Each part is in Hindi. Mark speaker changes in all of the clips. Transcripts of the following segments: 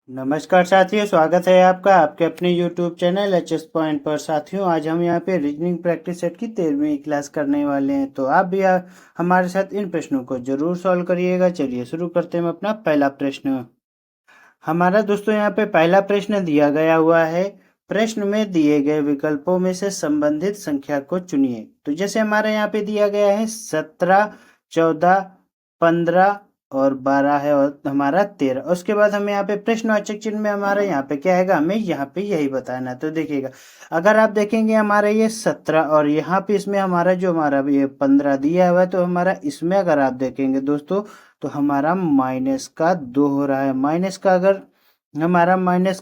Speaker 1: नमस्कार साथियों, स्वागत है आपका आपके अपने YouTube चैनल एचएस पॉइंट पर। साथियों, आज हम यहाँ पे रीजनिंग प्रैक्टिस सेट की 13वीं क्लास करने वाले हैं। तो आप भी हमारे साथ इन प्रश्नों को जरूर सॉल्व करिएगा। चलिए शुरू करते हैं अपना पहला प्रश्न। हमारा दोस्तों यहाँ पे पहला प्रश्न दिया गया हुआ है। प्रश्न में दिए गए विकल्पों में से संबंधित संख्या को चुनिए। तो जैसे हमारे यहाँ पे दिया गया है 17, 14, 15 और 12 है और हमारा 13। उसके बाद हमें यहाँ पे प्रश्नवाचक चिन्ह में हमारा यहाँ पे क्या आएगा, हमें यहाँ पे यही बताना है। तो देखिएगा, अगर आप देखेंगे हमारा ये 17 और यहाँ पे इसमें हमारा जो हमारा ये 15 दिया हुआ है, तो हमारा इसमें अगर आप देखेंगे दोस्तों तो हमारा -2 हो रहा है।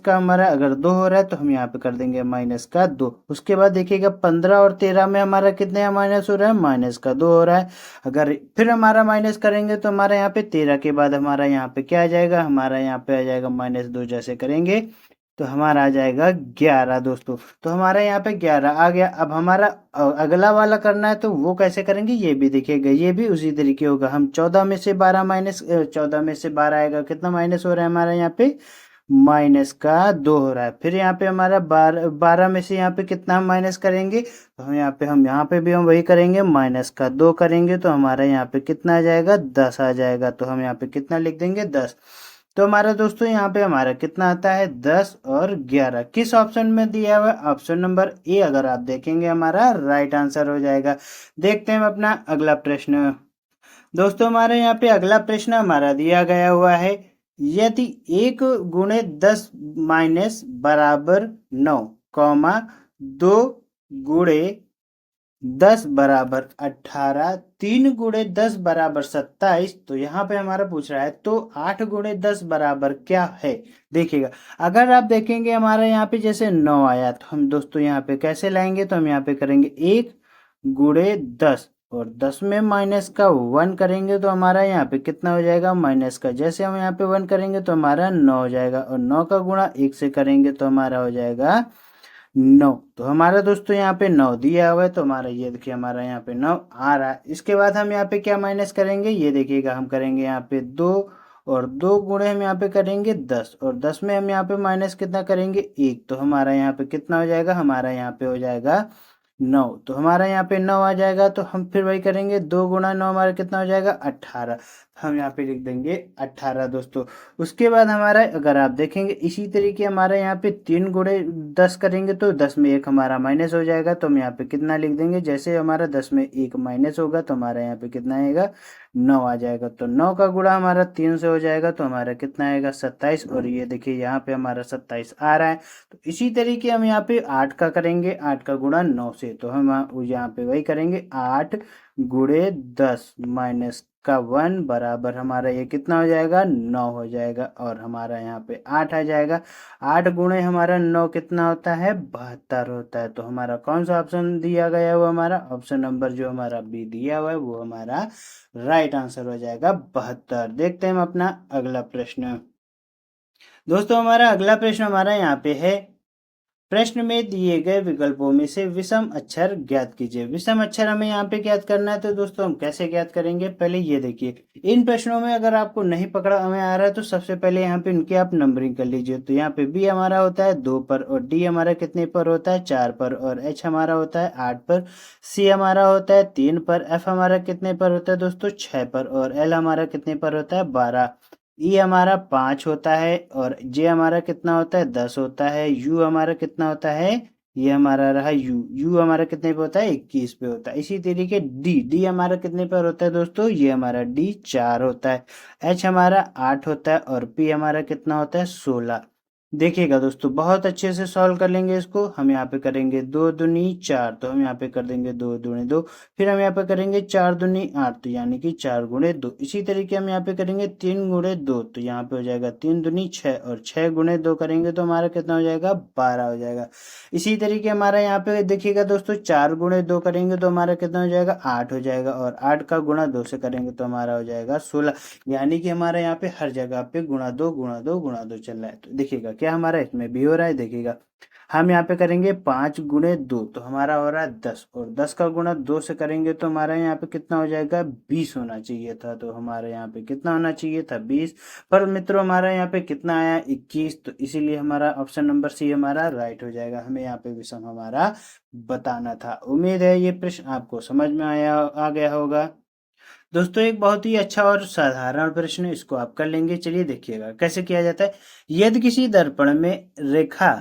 Speaker 1: हमारा अगर 2 हो रहा है तो हम यहाँ पे कर देंगे -2। उसके बाद देखिएगा 15 और 13 में हमारा कितने माइनस हो रहा है, -2 हो रहा है। अगर फिर हमारा माइनस करेंगे तो हमारा यहाँ पे 13 के बाद हमारा यहाँ पे क्या आ जाएगा, हमारा यहाँ पे आ जाएगा -2। जैसे करेंगे तो हमारा आ जाएगा 11 दोस्तों। तो हमारा यहाँ पे 11 आ गया। अब हमारा अगला वाला करना है, तो वो कैसे करेंगे ये भी देखिएगा। ये भी उसी तरीके होगा। हम 14 में से 12 आएगा, कितना माइनस हो रहा है हमारा यहाँ पे, -2 हो रहा है। फिर यहाँ पे हमारा 12 में से यहाँ पे कितना हम माइनस करेंगे, तो हम यहाँ पे भी हम वही करेंगे, -2 करेंगे तो हमारा यहाँ पे कितना आ जाएगा, 10 आ जाएगा। तो हम यहाँ पे कितना लिख देंगे, 10। तो हमारा दोस्तों यहाँ पे हमारा कितना आता है, 10 और 11। किस ऑप्शन में दिया हुआ है, ऑप्शन नंबर ए अगर आप देखेंगे हमारा राइट आंसर हो जाएगा। देखते हैं अपना अगला प्रश्न। दोस्तों हमारे यहाँ पे अगला प्रश्न हमारा दिया गया हुआ है। यदि 1 × 10 माइनस बराबर 9, 2 गुणे 10 बराबर 18, 3 × 10 बराबर 27, तो यहाँ पे हमारा पूछ रहा है तो 8 × 10 बराबर क्या है। देखिएगा, अगर आप देखेंगे हमारा यहाँ पे जैसे 9 आया, तो हम दोस्तों यहाँ पे कैसे लाएंगे, तो हम यहाँ पे करेंगे 1 × 10 और 10 में माइनस का 1 करेंगे तो हमारा यहाँ पे कितना हो जाएगा, माइनस का। जैसे हम यहाँ पे 1 करेंगे तो हमारा 9 हो जाएगा और 9 का गुणा 1 से करेंगे तो हमारा हो जाएगा 9। तो हमारा दोस्तों यहाँ पे 9 दिया हुआ है, तो हमारा ये देखिए हमारा यहाँ पे 9 आ रहा है। इसके बाद हम यहाँ पे क्या माइनस करेंगे, ये देखिएगा, हम करेंगे यहाँ पे 2 और 2 गुणे हम यहाँ पे करेंगे 10 और 10 में हम यहाँ पे माइनस कितना करेंगे, 1। तो हमारा यहाँ पे कितना हो जाएगा, हमारा यहाँ पे हो जाएगा 9। तो हमारा यहाँ पे 9 आ जाएगा। तो हम फिर वही करेंगे, 2 × 9 हमारा कितना हो जाएगा, 18। हम यहाँ पे लिख देंगे 18 दोस्तों। उसके बाद हमारा अगर आप देखेंगे इसी तरीके हमारा यहाँ पे 3 × 10 करेंगे तो 10 में 1 हमारा माइनस हो जाएगा। तो हम यहाँ पे कितना लिख देंगे, जैसे हमारा 10 में 1 माइनस होगा तो हमारा यहाँ पे कितना आएगा, 9 आ जाएगा। तो 9 का गुणा हमारा 3 से हो जाएगा तो हमारा कितना आएगा, 27। और ये देखिए यहाँ पे हमारा 27 आ रहा है। तो इसी तरीके हम यहाँ पे 8 का करेंगे, 8 का गुणा 9 से। तो हम यहाँ पे वही करेंगे, 8 × 10 माइनस का 1 बराबर हमारा ये कितना हो जाएगा, 9 हो जाएगा और हमारा यहाँ पे 8 आ जाएगा। 8 गुणे हमारा 9 कितना होता है, 72 होता है। तो हमारा कौन सा ऑप्शन दिया गया है, वो हमारा ऑप्शन नंबर जो हमारा बी दिया हुआ है वो हमारा राइट आंसर हो जाएगा, 72। देखते हैं हम अपना अगला प्रश्न। दोस्तों हमारा अगला प्रश्न हमारा यहाँ पे है, प्रश्न में दिए गए विकल्पों में से विषम अक्षर ज्ञात कीजिए। विषम अक्षर हमें यहाँ पे ज्ञात करना है। तो दोस्तों हम कैसे ज्ञात करेंगे, पहले ये देखिए, इन प्रश्नों में अगर आपको नहीं पकड़ा हमें आ रहा है तो सबसे पहले यहाँ पे इनकी आप नंबरिंग कर लीजिए। तो यहाँ पे बी हमारा होता है 2 पर और डी हमारा कितने पर होता है, 4 पर और एच हमारा होता है 8 पर, सी हमारा होता है 3 पर, एफ हमारा कितने पर होता है दोस्तों, 6 पर और एल हमारा कितने पर होता है, 12। ई हमारा 5 होता है और जे हमारा कितना होता है, 10 होता है। यू हमारा कितना होता है, ये हमारा रहा यू, यू हमारा कितने पे होता है, 21 पे होता है। इसी तरीके डी, डी हमारा कितने पर होता है दोस्तों, ये हमारा डी 4 होता है। एच हमारा 8 होता है और पी हमारा कितना होता है, 16। देखिएगा दोस्तों, बहुत अच्छे से सॉल्व कर लेंगे इसको। हम यहाँ पे करेंगे 2 दूनी 4, तो हम यहाँ पे कर देंगे 2 दूनी 2। फिर हम यहाँ पे करेंगे 4 दूनी 8, तो यानी कि 4 गुणे 2। इसी तरीके हम यहाँ पे करेंगे 3 गुणे 2, तो यहाँ पे हो जाएगा 3 दूनी 6 और 6 गुणे 2 करेंगे तो हमारा कितना हो जाएगा, 12 हो जाएगा। इसी तरीके हमारा यहाँ पे देखिएगा दोस्तों, 4 गुणे 2 करेंगे तो हमारा कितना हो जाएगा, 8 हो जाएगा और 8 का गुणा 2 से करेंगे तो हमारा हो जाएगा 16। यानी कि हमारा यहाँ पे हर जगह पे गुणा 2 गुणा 2 गुणा 2 चल रहा है। तो देखिएगा क्या हमारा इसमें भी हो रहा है, देखिएगा हम यहाँ पे करेंगे 5 × 2 तो हमारा हो रहा है 10, और 10 का गुणा 2 से करेंगे तो हमारा यहाँ पे कितना हो जाएगा, 20 होना चाहिए था। तो हमारे यहाँ पे कितना होना चाहिए था, 20। पर मित्रों हमारा यहाँ पे कितना आया, 21। तो इसीलिए हमारा ऑप्शन नंबर सी हमारा राइट हो जाएगा। हमें यहाँ पे विषम हमारा बताना था। उम्मीद है ये प्रश्न आपको समझ में आ गया होगा। दोस्तों एक बहुत ही अच्छा और साधारण प्रश्न है, इसको आप कर लेंगे। चलिए देखिएगा कैसे किया जाता है। यदि किसी दर्पण में रेखा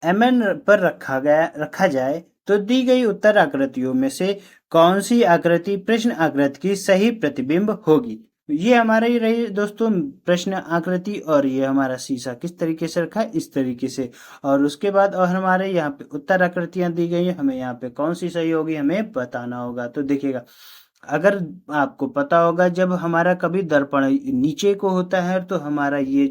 Speaker 1: mn पर रखा जाए तो दी गई उत्तर आकृतियों में से कौन सी आकृति प्रश्न आकृति की सही प्रतिबिंब होगी। ये हमारा ही रही दोस्तों प्रश्न आकृति, और ये हमारा शीशा किस तरीके से रखा है, इस तरीके से। और उसके बाद और हमारे यहाँ पे उत्तर आकृतियां दी गई हैं, हमें यहाँ पे कौन सी सही होगी हमें बताना होगा। तो देखिएगा अगर आपको पता होगा जब हमारा कभी दर्पण नीचे को होता है तो हमारा ये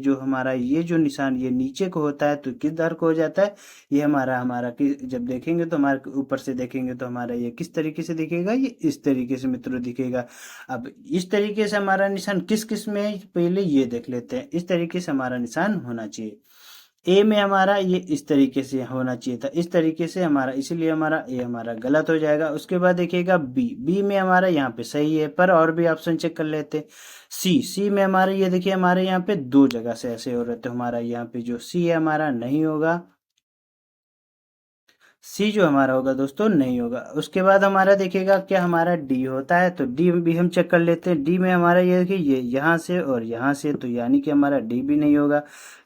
Speaker 1: जो निशान ये नीचे को होता है तो किस दर को हो जाता है, ये हमारा हमारा जब देखेंगे तो हमारे ऊपर से देखेंगे तो हमारा ये किस तरीके से दिखेगा, ये इस तरीके से मित्रों दिखेगा। अब इस तरीके से हमारा निशान किस किस में है पहले ये देख लेते हैं। इस तरीके से हमारा निशान होना चाहिए। ए में हमारा ये इस तरीके से होना चाहिए था, इस तरीके से हमारा, इसीलिए हमारा ए हमारा गलत हो जाएगा। उसके बाद देखिएगा बी में हमारा यहाँ पे सही है, पर और भी ऑप्शन चेक कर लेते। सी में हमारे ये देखिए हमारे यहाँ पे 2 जगह से ऐसे हो रहे थे, हमारा यहाँ पे जो सी है हमारा नहीं होगा, सी जो हमारा होगा दोस्तों नहीं होगा। उसके बाद हमारा देखिएगा क्या हमारा डी होता है, तो डी भी हम चेक कर लेते हैं। डी में हमारा ये देखिए ये यहाँ से और यहाँ से, तो यानी कि हमारा डी भी नहीं होगा,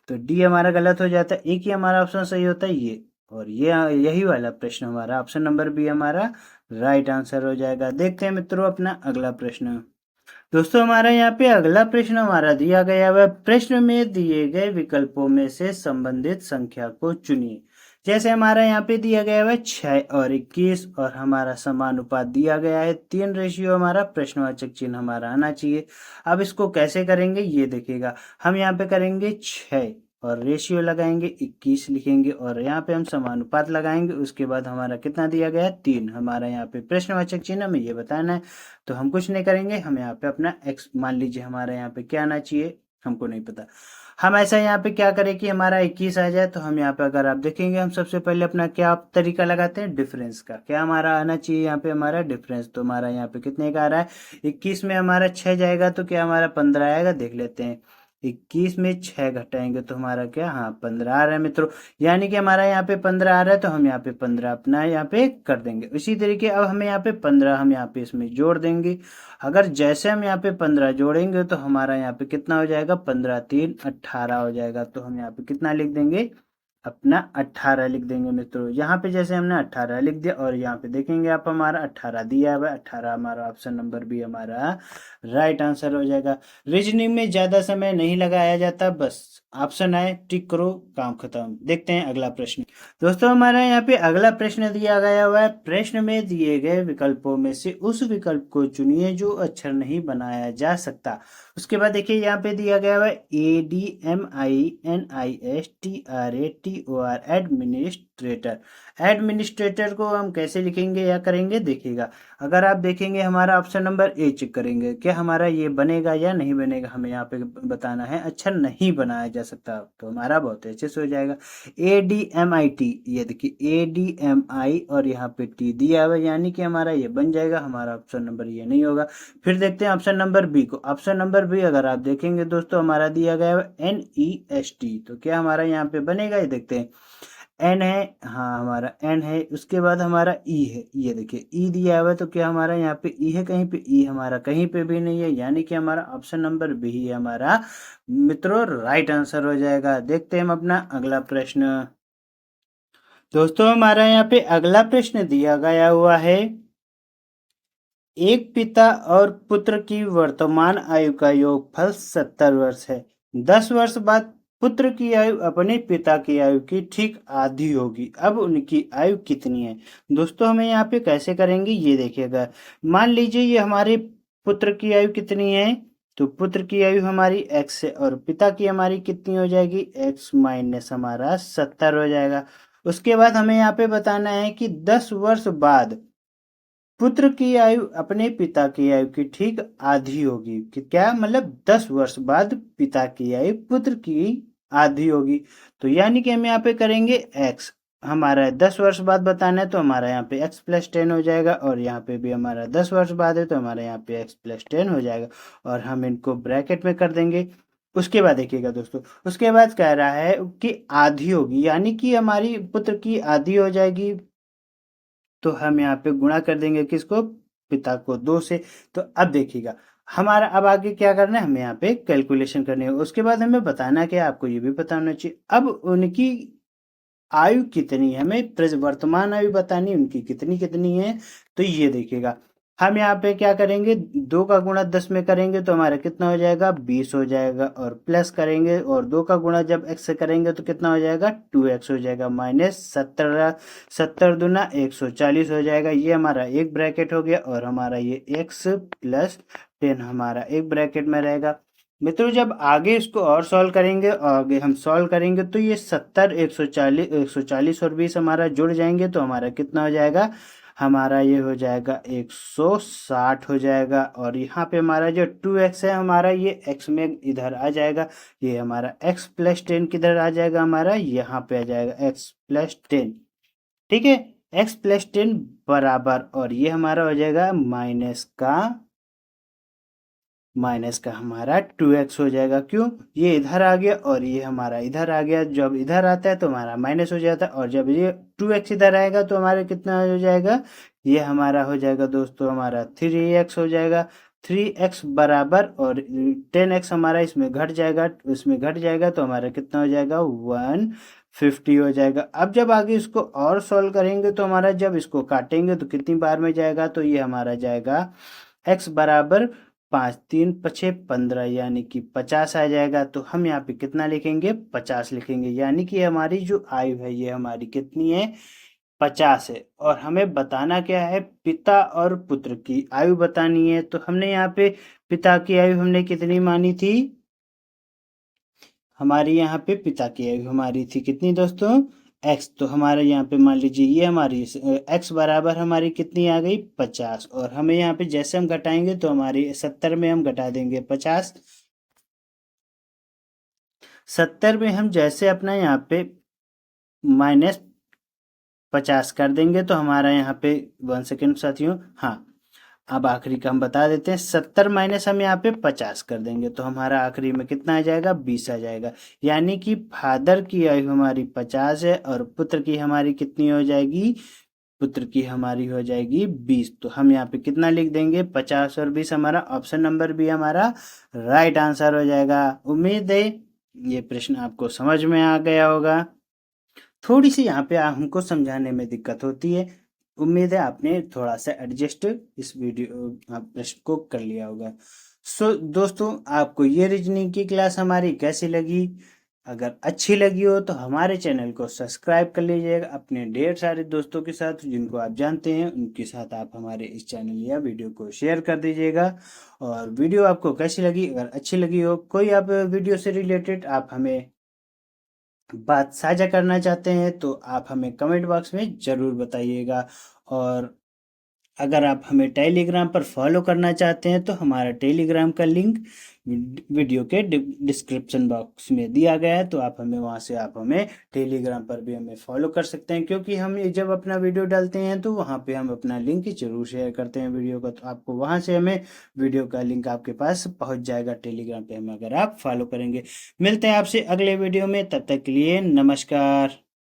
Speaker 1: तो डी हमारा गलत हो जाता है। एक ही हमारा ऑप्शन सही होता है ये, और ये यही वाला प्रश्न हमारा ऑप्शन नंबर बी हमारा राइट आंसर हो जाएगा। देखते हैं मित्रों अपना अगला प्रश्न। दोस्तों हमारा यहाँ पे अगला प्रश्न हमारा दिया गया है, प्रश्न में दिए गए विकल्पों में से संबंधित संख्या को चुनिए। जैसे हमारा यहाँ पे दिया गया है 6 और 21, और हमारा समानुपात दिया गया है 3:, हमारा प्रश्नवाचक चिन्ह हमारा आना चाहिए। अब इसको कैसे करेंगे ये देखिएगा, हम यहाँ पे करेंगे 6 और रेशियो लगाएंगे 21 लिखेंगे, और यहाँ पे हम समानुपात लगाएंगे। उसके बाद हमारा कितना दिया गया है 3, हमारा यहाँ पे प्रश्नवाचक चिन्ह में ये बताना है। तो हम कुछ नहीं करेंगे, हम यहाँ पे अपना x मान लीजिए हमारा यहाँ पे क्या आना चाहिए हमको नहीं पता। हम ऐसा यहाँ पे क्या करें कि हमारा 21 आ जाए। तो हम यहाँ पे अगर आप देखेंगे हम सबसे पहले अपना क्या तरीका लगाते हैं, डिफरेंस का। क्या हमारा आना चाहिए यहाँ पे हमारा डिफरेंस, तो हमारा यहाँ पे कितने का आ रहा है, 21 में हमारा 6 जाएगा तो क्या हमारा 15 आएगा, देख लेते हैं। 21 में 6 घटाएंगे तो हमारा क्या, हाँ 15 आ रहा है मित्रों, यानी कि हमारा यहाँ पे 15 आ रहा है। तो हम यहाँ पे 15 अपना यहाँ पे कर देंगे। इसी तरीके अब हमें यहाँ पे 15 हम यहाँ पे इसमें जोड़ देंगे। अगर जैसे हम यहाँ पे 15 जोड़ेंगे तो हमारा यहाँ पे कितना हो जाएगा, 15 3 18 हो जाएगा। तो हम यहाँ पे कितना लिख देंगे, अपना 18 लिख देंगे मित्रों। यहाँ पे जैसे हमने 18 लिख दिया, और यहाँ पे देखेंगे आप हमारा 18 दिया है, 18 हमारा ऑप्शन नंबर बी हमारा राइट आंसर हो जाएगा। रीजनिंग में ज्यादा समय नहीं लगाया जाता, बस ऑप्शन आए टिक करो काम खत्म। देखते हैं अगला प्रश्न। दोस्तों हमारा यहाँ पे अगला प्रश्न दिया गया हुआ है, प्रश्न में दिए गए विकल्पों में से उस विकल्प को चुनिए जो अक्षर नहीं बनाया जा सकता। उसके बाद देखिए यहाँ पे दिया गया हुआ ADMINISTRATOR एडमिनिस्ट्रेटर। एडमिनिस्ट्रेटर को हम कैसे लिखेंगे या करेंगे देखिएगा। अगर आप देखेंगे हमारा ऑप्शन नंबर ए चेक करेंगे, क्या हमारा ये बनेगा या नहीं बनेगा, हमें यहाँ पे बताना है। अक्षर नहीं बनाया जा सकता तो हमारा बहुत अच्छे से हो जाएगा। ADMIT, ये देखिए ADMI और यहाँ पे टी दिया हुआ, यानी कि हमारा ये बन जाएगा। हमारा ऑप्शन नंबर ये नहीं होगा। फिर देखते हैं ऑप्शन नंबर बी को। ऑप्शन नंबर बी अगर आप देखेंगे दोस्तों हमारा दिया गया है NEST, तो क्या हमारा यहाँ पे बनेगा, ये देखते हैं। एन है, हाँ हमारा एन है। उसके बाद हमारा ई है, ये देखिए ई दिया हुआ है, तो क्या हमारा यहाँ पे ई है, कहीं पे ई हमारा कहीं पे भी नहीं है, यानी कि हमारा ऑप्शन नंबर बी ही हमारा मित्रों राइट आंसर हो जाएगा। देखते हैं हम अपना अगला प्रश्न। दोस्तों हमारा यहाँ पे अगला प्रश्न दिया गया हुआ है, एक पिता और पुत्र की वर्तमान आयु का योगफल 70 वर्ष है। 10 वर्ष बाद पुत्र की आयु अपने पिता की आयु की ठीक आधी होगी। अब उनकी आयु कितनी है। दोस्तों हमें यहाँ पे कैसे करेंगे ये देखिएगा। मान लीजिए ये हमारे पुत्र की आयु कितनी है, तो पुत्र की आयु हमारी x है, और पिता की हमारी कितनी हो जाएगी, x माइनस हमारा 70 हो जाएगा। उसके बाद हमें यहाँ पे बताना है कि 10 वर्ष बाद पुत्र की आयु अपने पिता की आयु की ठीक आधी होगी। कि क्या मतलब 10 वर्ष बाद पिता की आयु पुत्र की आधी होगी। तो यानी कि हम यहाँ पे करेंगे x, हमारा 10 वर्ष बाद बताना है तो हमारा यहाँ पे x प्लस 10 हो जाएगा, और यहाँ पे भी हमारा 10 वर्ष बाद है तो हमारा यहाँ पे x प्लस 10 हो जाएगा, और हम इनको ब्रैकेट में कर देंगे। उसके बाद देखिएगा दोस्तों, उसके बाद कह रहा है कि आधी होगी, यानी कि हमारी पुत्र की आधी हो जाएगी। तो हम यहाँ पे गुणा कर देंगे किसको, पिता को 2 से। तो अब देखिएगा हमारा, अब आगे क्या करना है, हमें यहाँ पे कैलकुलेशन करनी है। उसके बाद हमें बताना क्या, आपको ये भी पता होना चाहिए। अब उनकी आयु कितनी है, हमें वर्तमान आयु बतानी है, उनकी कितनी कितनी है। तो ये देखिएगा हम यहाँ पे क्या करेंगे, 2 का गुणा 10 में करेंगे तो हमारा कितना हो जाएगा, 20 हो जाएगा, और प्लस करेंगे और 2 का गुणा जब x से करेंगे तो कितना हो जाएगा, 2x हो जाएगा, माइनस 70 दूना 140 हो जाएगा। ये हमारा एक ब्रैकेट हो गया, और हमारा ये x प्लस 10 हमारा एक ब्रैकेट में रहेगा। मित्रों जब आगे इसको और सॉल्व करेंगे, आगे हम सॉल्व करेंगे तो ये 70 140 और 20 हमारा जुड़ जाएंगे तो हमारा कितना हो जाएगा, हमारा ये हो जाएगा 160 हो जाएगा। और यहाँ पे हमारा जो 2x है हमारा ये x में इधर आ जाएगा, ये हमारा x प्लस 10 किधर आ जाएगा, हमारा यहाँ पे आ जाएगा x प्लस 10। ठीक है, x प्लस 10 बराबर, और ये हमारा हो जाएगा माइनस का हमारा 2x हो जाएगा। क्यों, ये इधर आ गया और ये हमारा इधर आ गया, जब इधर आता है तो हमारा माइनस हो जाता है, और जब ये 2x इधर आएगा तो हमारा कितना हो जाएगा, ये हमारा हो जाएगा दोस्तों हमारा 3x हो जाएगा। 3x बराबर, और 10x हमारा इसमें घट जाएगा तो हमारा कितना हो जाएगा, 150 हो जाएगा। अब जब आगे इसको और सॉल्व करेंगे तो हमारा जब इसको काटेंगे तो कितनी बार में जाएगा, तो ये हमारा जाएगा x बराबर 5 3 पछे 15, यानी कि 50 आ जाएगा। तो हम यहाँ पे कितना लिखेंगे, 50 लिखेंगे, यानी कि हमारी जो आयु है ये हमारी कितनी है, 50 है। और हमें बताना क्या है, पिता और पुत्र की आयु बतानी है। तो हमने यहाँ पे पिता की आयु हमने कितनी मानी थी, हमारी यहाँ पे पिता की आयु हमारी थी कितनी दोस्तों, x। तो हमारे यहाँ पे मान लीजिए ये हमारी x बराबर हमारी कितनी आ गई, 50। और हमें यहाँ पे जैसे हम घटाएंगे तो हमारी 70 में हम घटा देंगे 50, 70 में हम जैसे अपना यहाँ पे माइनस 50 कर देंगे तो हमारा यहाँ पे 1 सेकेंड साथियों, हाँ अब आखिरी का हम बता देते हैं, 70 माइनस हम यहाँ पे 50 कर देंगे तो हमारा आखिरी में कितना आ जाएगा, 20 आ जाएगा। यानी कि फादर की आयु हमारी 50 है और पुत्र की हमारी कितनी हो जाएगी, पुत्र की हमारी हो जाएगी 20। तो हम यहाँ पे कितना लिख देंगे, 50 और 20, हमारा ऑप्शन नंबर बी हमारा राइट आंसर हो जाएगा। उम्मीद है ये प्रश्न आपको समझ में आ गया होगा। थोड़ी सी यहाँ पे हमको समझाने में दिक्कत होती है, उम्मीद है आपने थोड़ा सा एडजस्ट इस वीडियो प्रश्न को कर लिया होगा। सो दोस्तों आपको ये रीजनिंग की क्लास हमारी कैसी लगी, अगर अच्छी लगी हो तो हमारे चैनल को सब्सक्राइब कर लीजिएगा, अपने ढेर सारे दोस्तों के साथ जिनको आप जानते हैं उनके साथ आप हमारे इस चैनल या वीडियो को शेयर कर दीजिएगा। और वीडियो आपको कैसी लगी, अगर अच्छी लगी हो, कोई आप वीडियो से रिलेटेड आप हमें बात साझा करना चाहते हैं तो आप हमें कमेंट बॉक्स में ज़रूर बताइएगा। और अगर आप हमें टेलीग्राम पर फॉलो करना चाहते हैं तो हमारा टेलीग्राम का लिंक वीडियो के डिस्क्रिप्शन बॉक्स में दिया गया है, तो आप हमें वहां से आप हमें टेलीग्राम पर भी हमें फॉलो कर सकते हैं, क्योंकि हम ये जब अपना वीडियो डालते हैं तो वहां पे हम अपना लिंक जरूर शेयर करते हैं वीडियो का, तो आपको वहां से हमें वीडियो का लिंक आपके पास पहुंच जाएगा टेलीग्राम पे हमें अगर आप फॉलो करेंगे। मिलते हैं आपसे अगले वीडियो में, तब तक के लिए नमस्कार।